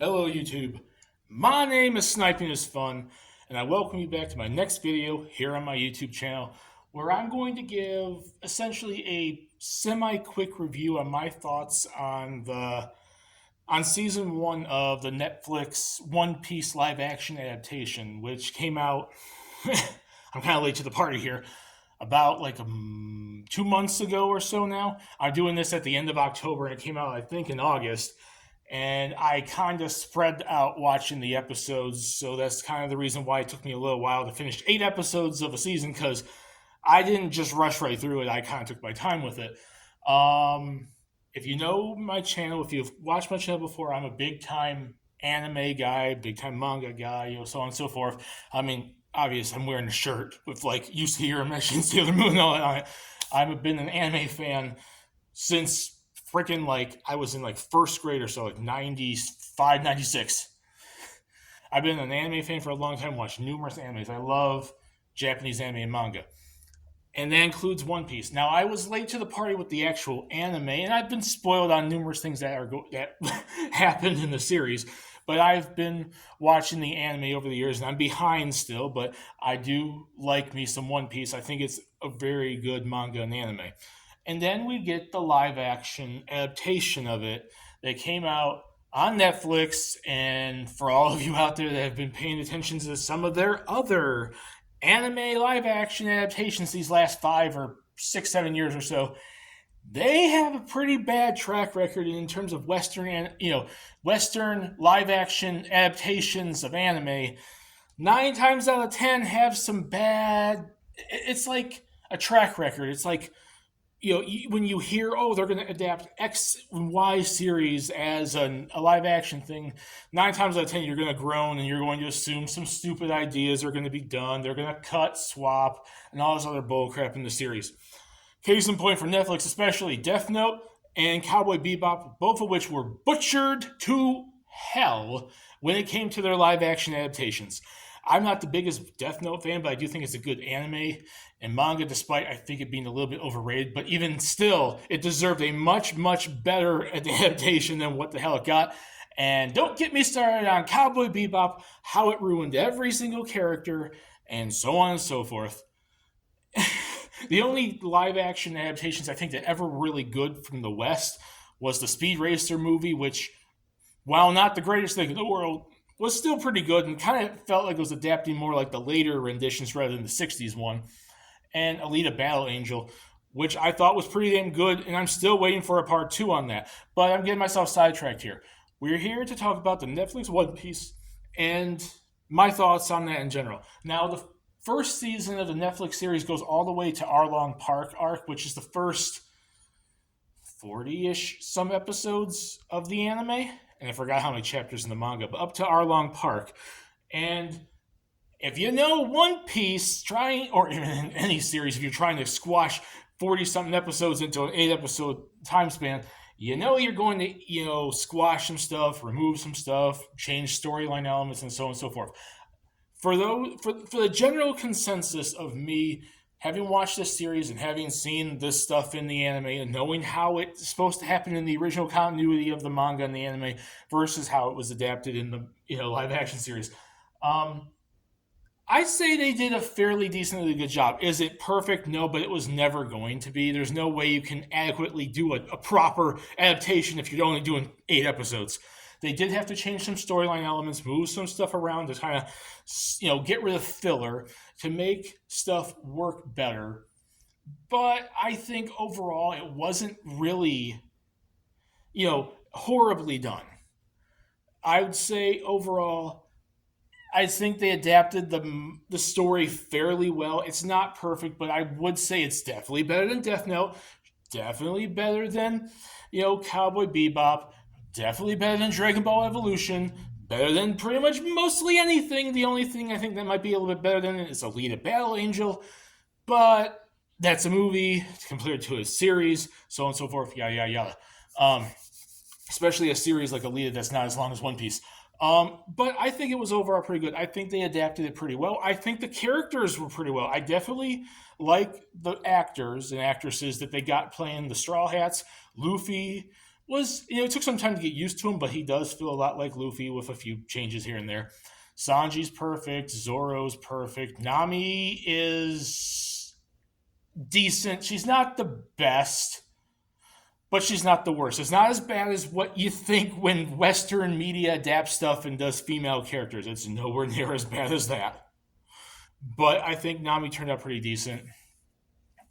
Hello YouTube, my name is Sniping is Fun, and I welcome you back to my next video here on my YouTube channel, where I'm going to give essentially a semi-quick review on my thoughts on season one of the Netflix One Piece live action adaptation, which came out. I'm kind of late to the party here. About 2 months ago or so now. I'm doing this at the end of October, and it came out I think in August, and I kind of spread out watching the episodes. So that's kind of the reason why it took me a little while to finish 8 episodes of a season, because I didn't just rush right through it. I kind of took my time with it. If you know my channel, if you've watched my channel before, I'm a big time anime guy, big time manga guy, so on and so forth. I mean, obvious, I'm wearing a shirt with like Yusuke Urameshi, Sailor Moon, and all that on it. I've been an anime fan since freaking I was in first grade or so, like 95, 96. I've been an anime fan for a long time, watched numerous animes. I love Japanese anime and manga. And that includes One Piece. Now, I was late to the party with the actual anime, and I've been spoiled on numerous things that happened in the series. But I've been watching the anime over the years, and I'm behind still. But I do like me some One Piece. I think it's a very good manga and anime. And then we get the live action adaptation of it that came out on Netflix. And for all of you out there that have been paying attention to some of their other anime live action adaptations these last 5 or 6, 7 years or so, they have a pretty bad track record in terms of Western live action adaptations of anime. 9 times out of 10 have some bad. It's like a track record. It's like, when you hear, oh, they're going to adapt X and Y series as a live action thing, 9 times out of 10 you're going to groan and you're going to assume some stupid ideas are going to be done. They're going to cut, swap, and all this other bullcrap in the series. Case in point for Netflix, especially Death Note and Cowboy Bebop, both of which were butchered to hell when it came to their live action adaptations. I'm not the biggest Death Note fan, but I do think it's a good anime and manga, despite I think it being a little bit overrated. But even still, it deserved a much, much better adaptation than what the hell it got. And don't get me started on Cowboy Bebop, how it ruined every single character, and so on and so forth. The only live action adaptations I think that ever really good from the West was the Speed Racer movie, which, while not the greatest thing in the world, was still pretty good and kind of felt like it was adapting more like the later renditions rather than the 60s one. And Alita Battle Angel, which I thought was pretty damn good, and I'm still waiting for a part 2 on that. But I'm getting myself sidetracked here. We're here to talk about the Netflix One Piece and my thoughts on that in general. Now, the first season of the Netflix series goes all the way to Arlong Park arc, which is the first 40-ish some episodes of the anime. And I forgot how many chapters in the manga, but up to Arlong Park. And if you know One Piece, or even in any series, if you're trying to squash 40-something episodes into an 8-episode time span, you're going to, squash some stuff, remove some stuff, change storyline elements, and so on and so forth. For the general consensus of me having watched this series and having seen this stuff in the anime and knowing how it's supposed to happen in the original continuity of the manga and the anime versus how it was adapted in the live action series, I'd say they did a fairly decently good job. Is it perfect? No, but it was never going to be. There's no way you can adequately do a proper adaptation if you're only doing 8 episodes. They did have to change some storyline elements, move some stuff around to kind of, get rid of filler to make stuff work better. But I think overall it wasn't really, horribly done. I would say overall, I think they adapted the story fairly well. It's not perfect, but I would say it's definitely better than Death Note, definitely better than, Cowboy Bebop, definitely better than Dragon Ball Evolution, better than pretty much mostly anything. The only thing I think that might be a little bit better than it is Alita Battle Angel, but that's a movie compared to a series, so on and so forth, yada, yada, yada. Especially a series like Alita that's not as long as One Piece. But I think it was overall pretty good. I think they adapted it pretty well. I think the characters were pretty well. I definitely like the actors and actresses that they got playing the Straw Hats. Luffy was, it took some time to get used to him, but he does feel a lot like Luffy with a few changes here and there. Sanji's perfect. Zoro's perfect. Nami is decent. She's not the best, but she's not the worst. It's not as bad as what you think when Western media adapts stuff and does female characters. It's nowhere near as bad as that. But I think Nami turned out pretty decent.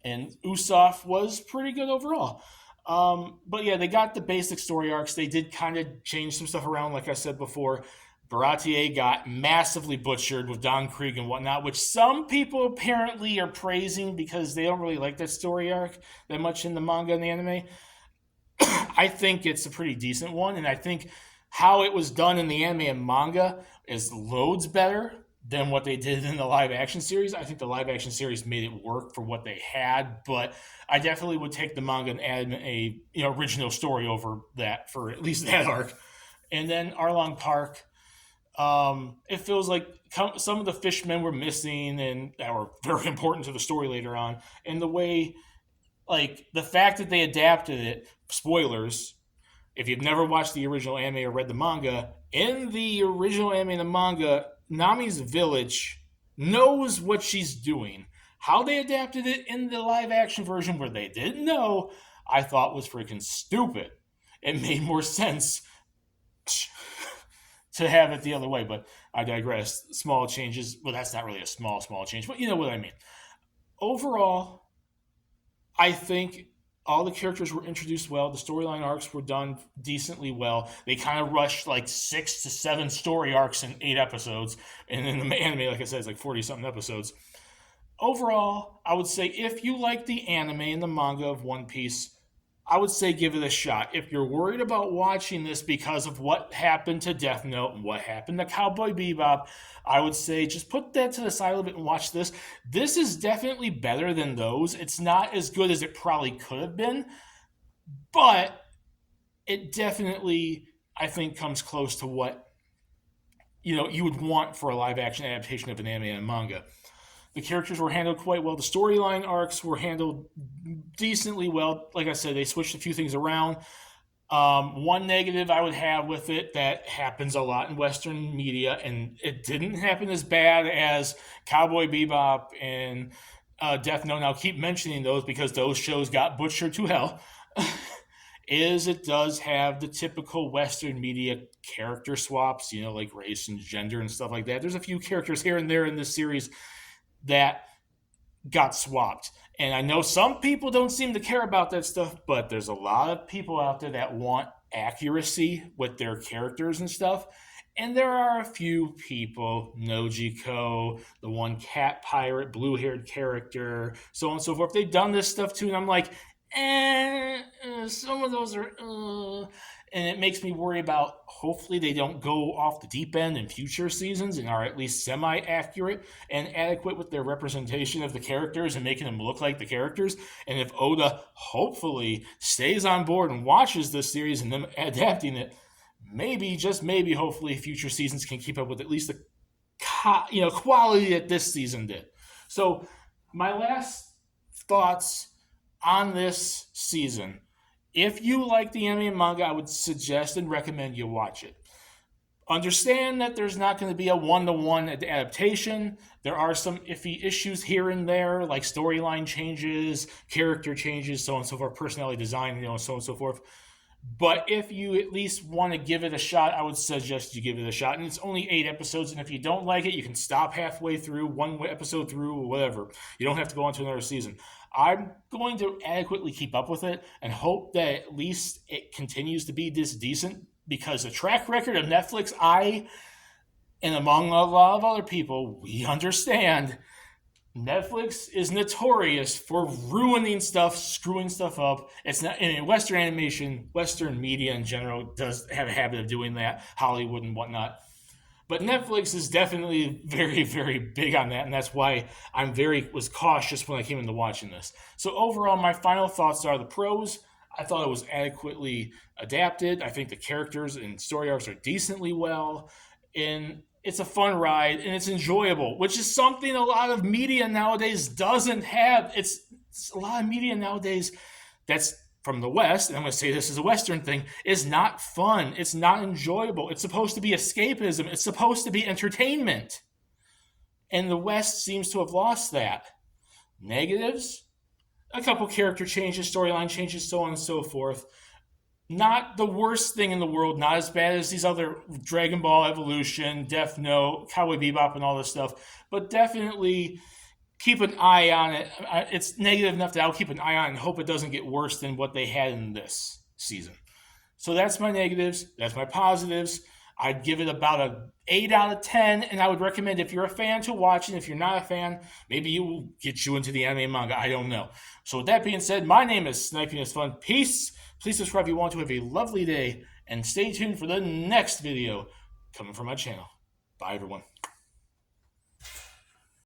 And Usopp was pretty good overall. But yeah, they got the basic story arcs. They did kind of change some stuff around, like I said before. Baratie got massively butchered with Don Krieg and whatnot, which some people apparently are praising because they don't really like that story arc that much in the manga and the anime. I think it's a pretty decent one, and I think how it was done in the anime and manga is loads better than what they did in the live action series. I think the live action series made it work for what they had, but I definitely would take the manga and add a original story over that for at least that arc. And then Arlong Park, it feels like some of the fishmen were missing and that were very important to the story later on. And the way, like, the fact that they adapted it, spoilers, if you've never watched the original anime or read the manga, in the original anime and the manga, Nami's village knows what she's doing. How they adapted it in the live action version where they didn't know, I thought was freaking stupid. It made more sense to have it the other way, but I digress. Small changes. Well, that's not really a small change, but you know what I mean. Overall, I think all the characters were introduced well. The storyline arcs were done decently well. They kind of rushed like 6 to 7 story arcs in 8 episodes. And in the anime, like I said, it's like 40-something episodes. Overall, I would say if you like the anime and the manga of One Piece, I would say give it a shot. If you're worried about watching this because of what happened to Death Note and what happened to Cowboy Bebop, I would say just put that to the side a little bit and watch this. This is definitely better than those. It's not as good as it probably could have been, but it definitely, I think, comes close to what you would want for a live action adaptation of an anime and a manga. The characters were handled quite well. The storyline arcs were handled decently well. Like I said, they switched a few things around. One negative I would have with it that happens a lot in Western media, and it didn't happen as bad as Cowboy Bebop and Death Note. Now, I'll keep mentioning those because those shows got butchered to hell. Is it does have the typical Western media character swaps, like race and gender and stuff like that. There's a few characters here and there in this series that got swapped. And I know some people don't seem to care about that stuff, but there's a lot of people out there that want accuracy with their characters and stuff. And there are a few people, Nojiko, the one cat pirate, blue-haired character, so on and so forth. They've done this stuff too, and I'm like, some of those are, and it makes me worry about hopefully they don't go off the deep end in future seasons and are at least semi-accurate and adequate with their representation of the characters and making them look like the characters. And if Oda hopefully stays on board and watches this series and them adapting it, maybe, just maybe, hopefully future seasons can keep up with at least the quality that this season did. So my last thoughts on this season. If you like the anime and manga, I would suggest and recommend you watch it. Understand that there's not going to be a one-to-one adaptation. There are some iffy issues here and there, like storyline changes, character changes, so on and so forth, personality design, so on and so forth. But if you at least want to give it a shot, I would suggest you give it a shot. And it's only 8 episodes, and if you don't like it, you can stop halfway through, one episode through, or whatever. You don't have to go on to another season. I'm going to adequately keep up with it and hope that at least it continues to be this decent, because the track record of Netflix, and among a lot of other people, we understand Netflix is notorious for ruining stuff, screwing stuff up. It's not in Western animation, Western media in general does have a habit of doing that, Hollywood and whatnot. But Netflix is definitely very, very big on that, and that's why I was cautious when I came into watching this. So overall, my final thoughts are the pros. I thought it was adequately adapted. I think the characters and story arcs are decently well, and it's a fun ride, and it's enjoyable, which is something a lot of media nowadays doesn't have. It's a lot of media nowadays that's from the West, and I'm going to say this is a Western thing, is not fun. It's not enjoyable. It's supposed to be escapism. It's supposed to be entertainment. And the West seems to have lost that. Negatives? A couple character changes, storyline changes, so on and so forth. Not the worst thing in the world, not as bad as these other Dragon Ball Evolution, Death Note, Cowboy Bebop, and all this stuff, but definitely keep an eye on it. It's negative enough that I'll keep an eye on it and hope it doesn't get worse than what they had in this season. So that's my negatives. That's my positives. I'd give it about an 8 out of 10, and I would recommend if you're a fan to watch it. If you're not a fan, maybe it will get you into the anime and manga. I don't know. So with that being said, my name is Sniping is Fun. Peace. Please subscribe if you want to. Have a lovely day, and stay tuned for the next video coming from my channel. Bye, everyone.